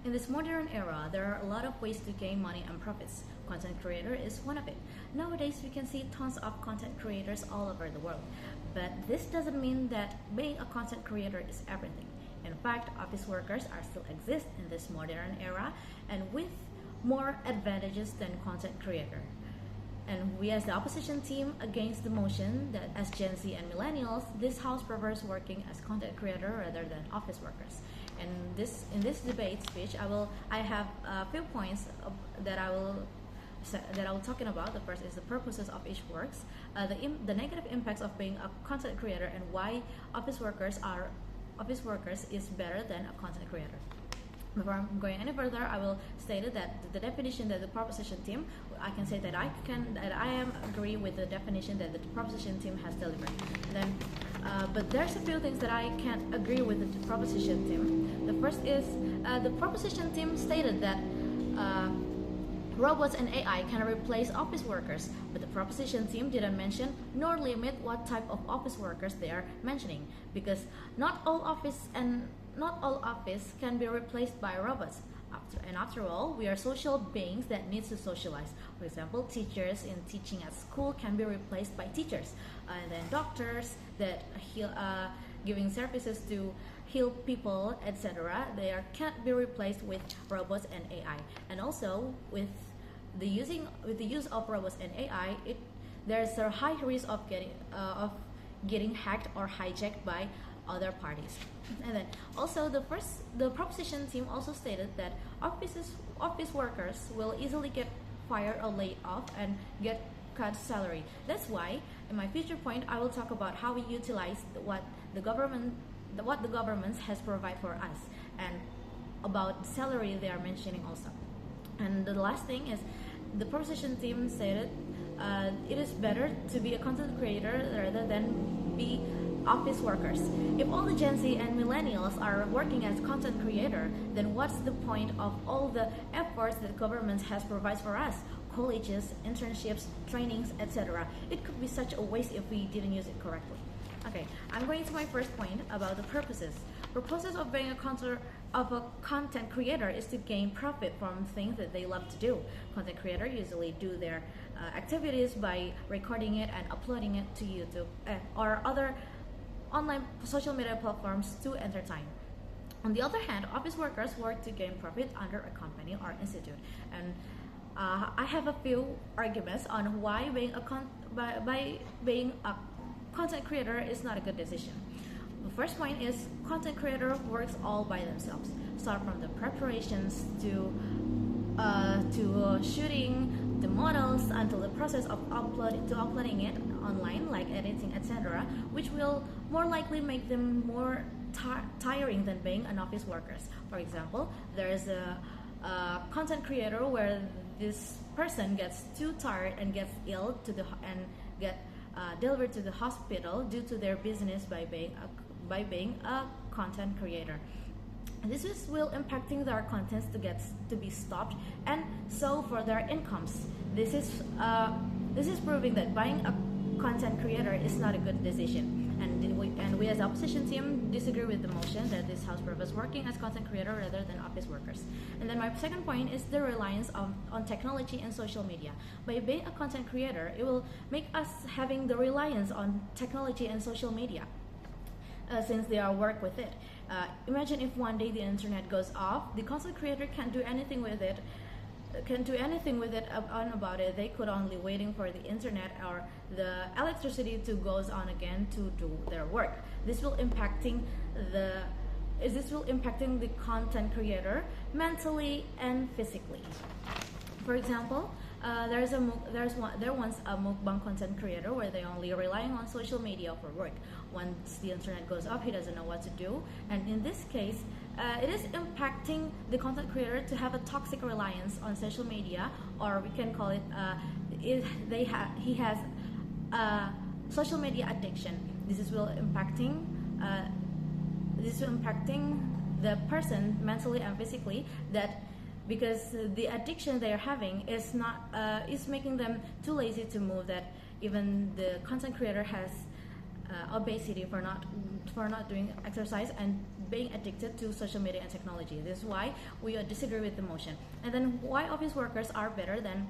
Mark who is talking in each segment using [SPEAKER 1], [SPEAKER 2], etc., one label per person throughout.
[SPEAKER 1] In this modern era, there are a lot of ways to gain money and profits. Content creator is one of it. Nowadays, we can see tons of content creators all over the world. But this doesn't mean that being a content creator is everything. In fact, office workers are still exist in this modern era and with more advantages than content creator. And we as the opposition team against the motion that as Gen Z and Millennials, this house prefers working as content creator rather than office workers. And in this debate speech, I have a few points that I will talking about. The first is the purposes of each works, the negative impacts of being a content creator, and why office workers is better than a content creator. Before I'm going any further, I will state that the definition that the proposition team, I can say that I am agree with the definition that the proposition team has delivered. But there's a few things that I can't agree with the proposition team. The first is the proposition team stated that robots and AI can replace office workers, but the proposition team didn't mention nor limit what type of office workers they are mentioning, because not all office can be replaced by robots. After all, we are social beings that need to socialize. For example, teachers in teaching at school can be replaced by teachers, and then doctors that giving services to heal people, etc. Can't be replaced with robots and AI. And also with the use of robots and AI, there's a high risk of getting hacked or hijacked by other parties. And then also the proposition team also stated that office workers will easily get fired or laid off and get cut salary. That's why in my future point I will talk about how we utilize what the government has provided for us, and about salary they are mentioning also. And the last thing is the proposition team stated it is better to be a content creator rather than be office workers. If all the Gen Z and Millennials are working as content creator, then what's the point of all the efforts that government has provided for us? Colleges, internships, trainings, etc. It could be such a waste if we didn't use it correctly. Okay, I'm going to my first point about the purposes. Purposes of being a content creator is to gain profit from things that they love to do. Content creators usually do their activities by recording it and uploading it to YouTube or other online social media platforms to entertain. On the other hand, office workers work to gain profit under a company or institute. And I have a few arguments on why being a content creator is not a good decision. The first point is content creator works all by themselves. Start from the preparations to shooting the models until the process of uploading it online, like editing, etc., which will more likely make them more tiring than being an office workers. For example, there is a content creator where this person gets too tired and gets ill and get delivered to the hospital due to their business by being a content creator. This will impacting their contents to be stopped, and so for their incomes. This is proving that buying a content creator is not a good decision. And we as the opposition team disagree with the motion that this house prefers working as content creator rather than office workers. And then my second point is the reliance on technology and social media. By being a content creator, it will make us having the reliance on technology and social media. Since they are work with it. Imagine if one day the internet goes off, the content creator can't do anything with it. About it. They could only waiting for the internet or the electricity to goes on again to do their work. This will impacting the content creator mentally and physically. For example, there once a mukbang content creator where they only relying on social media for work. Once the internet goes off, he doesn't know what to do, and in this case, it is impacting the content creator to have a toxic reliance on social media, or we can call it he has social media addiction. This is impacting the person mentally and physically, that because the addiction they are having is making them too lazy to move, that even the content creator has obesity, for not doing exercise, and being addicted to social media and technology. This is why we disagree with the motion. And then why office workers are better than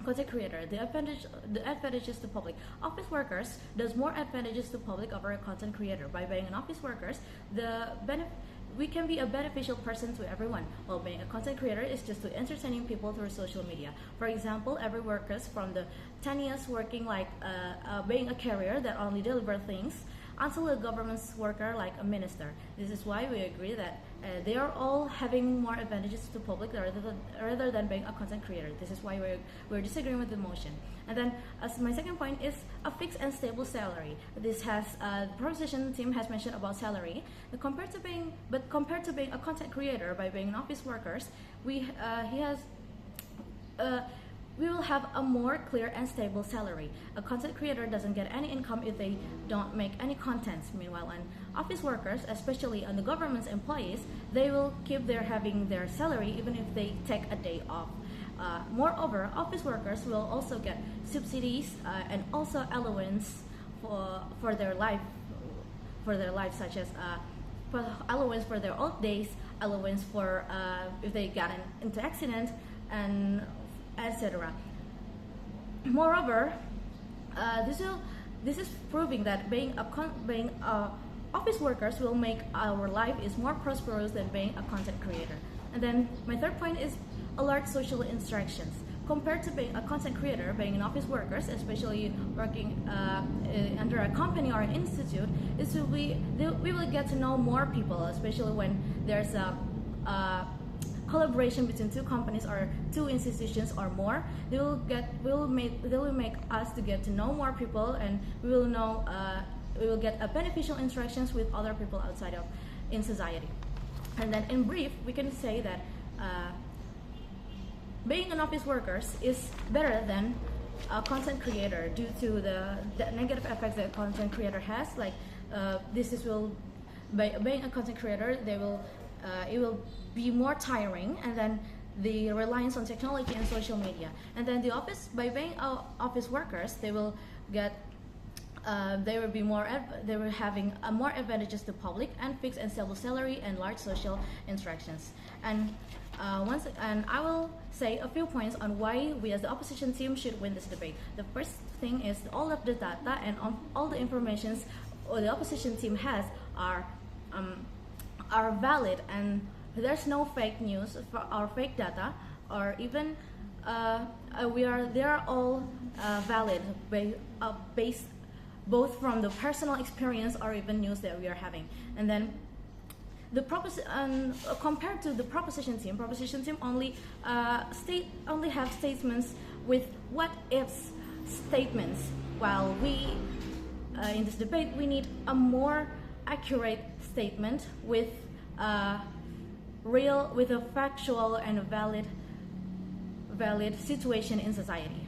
[SPEAKER 1] content creator. The advantages to public. Office workers does more advantages to public over a content creator. By being an office workers, we can be a beneficial person to everyone, while being a content creator is just to entertaining people through social media. For example, every workers from the 10 years working like being a carrier that only deliver things, until a government worker like a minister. This is why we agree that they are all having more advantages to public rather than being a content creator. This is why we're disagreeing with the motion. And then as my second point is a fixed and stable salary. This has the proposition team has mentioned about salary. Compared to being a content creator, by being an office workers, we will have a more clear and stable salary. A content creator doesn't get any income if they don't make any contents. Meanwhile, on office workers, especially on the government's employees, they will keep having their salary even if they take a day off. Moreover, office workers will also get subsidies and also allowance for their life, such as allowance for their old days, allowance for if they got into accident, and etc. Moreover, this is proving that being office workers will make our life is more prosperous than being a content creator. And then my third point is alert social interactions. Compared to being a content creator, being an office workers, especially working under a company or an institute, we will get to know more people, especially when there's a collaboration between two companies or two institutions or more. They will make us to get to know more people, and we will get a beneficial interactions with other people outside of in society. And then in brief, we can say that being an office workers is better than a content creator due to the negative effects that a content creator has. Like by being a content creator, it will be more tiring, and then the reliance on technology and social media. And then by being office workers, they will having more advantages to public and fixed and stable salary and large social interactions. And I will say a few points on why we as the opposition team should win this debate. The first thing is all of the data and all the informations the opposition team has are valid, and there's no fake news or fake data, or even they are all valid based both from the personal experience or even news that we are having. And then compared to the proposition team only have statements with what ifs statements, while we in this debate we need a more accurate statement with a factual and a valid situation in society.